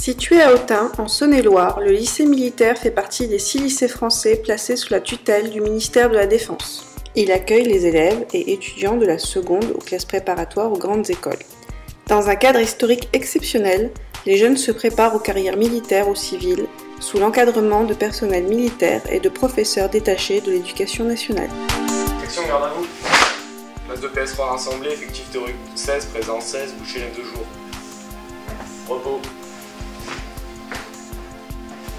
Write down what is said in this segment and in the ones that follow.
Situé à Autun, en Saône-et-Loire, le lycée militaire fait partie des 6 lycées français placés sous la tutelle du ministère de la Défense. Il accueille les élèves et étudiants de la seconde aux classes préparatoires aux grandes écoles. Dans un cadre historique exceptionnel, les jeunes se préparent aux carrières militaires ou civiles, sous l'encadrement de personnel militaire et de professeurs détachés de l'éducation nationale. Section garde à vous. Classe de PS3 rassemblée, effectif théorique 16, présent 16, boucher les 2 jours. Repos.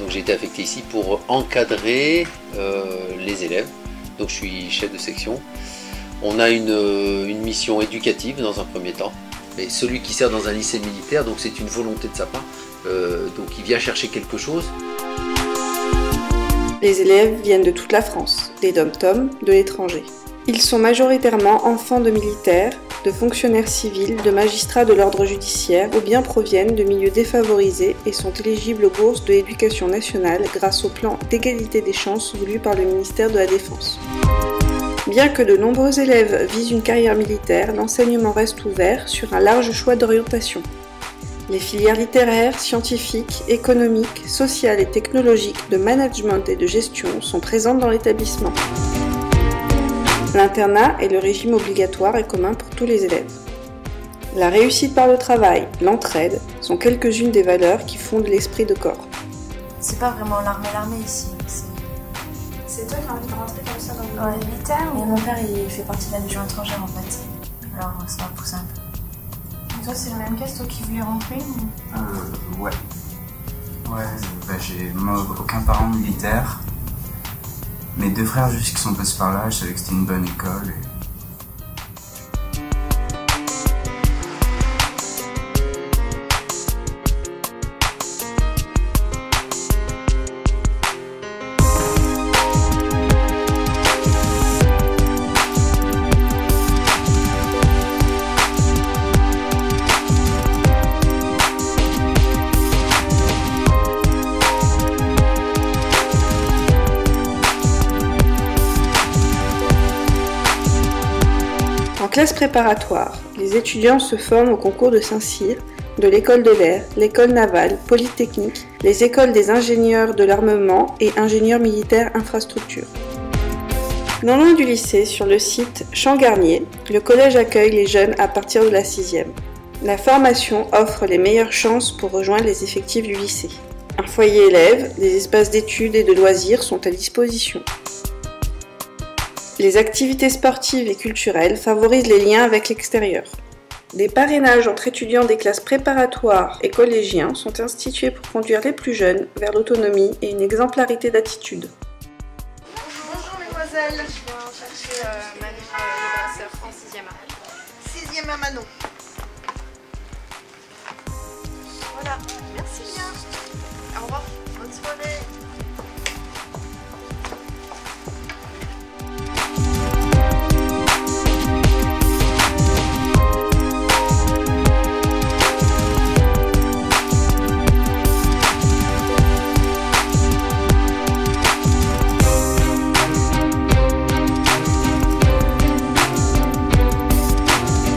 Donc j'ai été affecté ici pour encadrer les élèves. Donc je suis chef de section. On a une mission éducative dans un premier temps. Et celui qui sert dans un lycée militaire, donc c'est une volonté de sa part. Donc il vient chercher quelque chose. Les élèves viennent de toute la France, des dom-toms, de l'étranger. Ils sont majoritairement enfants de militaires, de fonctionnaires civils, de magistrats de l'ordre judiciaire ou bien proviennent de milieux défavorisés et sont éligibles aux bourses de l'éducation nationale grâce au plan d'égalité des chances voulu par le ministère de la Défense. Bien que de nombreux élèves visent une carrière militaire, l'enseignement reste ouvert sur un large choix d'orientation. Les filières littéraires, scientifiques, économiques, sociales et technologiques, de management et de gestion sont présentes dans l'établissement. L'internat et le régime obligatoire est commun pour tous les élèves. La réussite par le travail, l'entraide sont quelques-unes des valeurs qui fondent l'esprit de corps. C'est pas vraiment l'armée ici. C'est toi qui as envie de rentrer comme ça dans le militaire ou... Mon père il fait partie de la Légion étrangère en fait. Alors ça m'a poussé un peu. Et toi c'est le même cas, c'est toi qui voulais rentrer ou... Ouais. J'ai aucun parent militaire. Mes 2 frères juste qui sont passés par là, je savais que c'était une bonne école. En classe préparatoire, les étudiants se forment au concours de Saint-Cyr, de l'école de l'air, l'école navale, polytechnique, les écoles des ingénieurs de l'armement et ingénieurs militaires infrastructures. Non loin du lycée, sur le site Champ-Garnier, le collège accueille les jeunes à partir de la 6e. La formation offre les meilleures chances pour rejoindre les effectifs du lycée. Un foyer élève, des espaces d'études et de loisirs sont à disposition. Les activités sportives et culturelles favorisent les liens avec l'extérieur. Des parrainages entre étudiants des classes préparatoires et collégiens sont institués pour conduire les plus jeunes vers l'autonomie et une exemplarité d'attitude. Bonjour mesdemoiselles, je viens chercher Manon, le brasseur en 6e A. 6e A Manon. Voilà, merci bien. Au revoir, bonne soirée.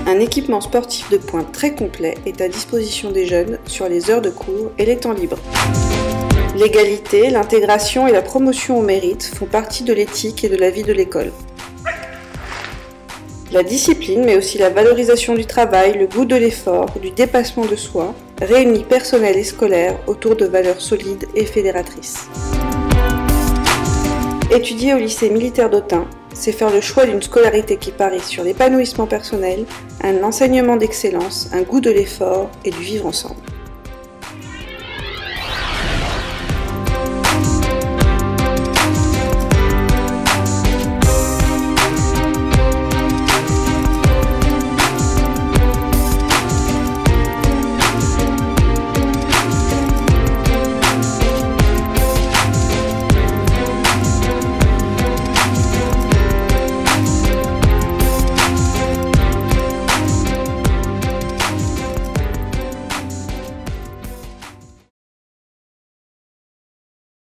Un équipement sportif de pointe très complet est à disposition des jeunes sur les heures de cours et les temps libres. L'égalité, l'intégration et la promotion au mérite font partie de l'éthique et de la vie de l'école. La discipline, mais aussi la valorisation du travail, le goût de l'effort, du dépassement de soi, réunit personnel et scolaire autour de valeurs solides et fédératrices. Étudier au lycée militaire d'Autun, c'est faire le choix d'une scolarité qui parie sur l'épanouissement personnel, un enseignement d'excellence, un goût de l'effort et du vivre ensemble.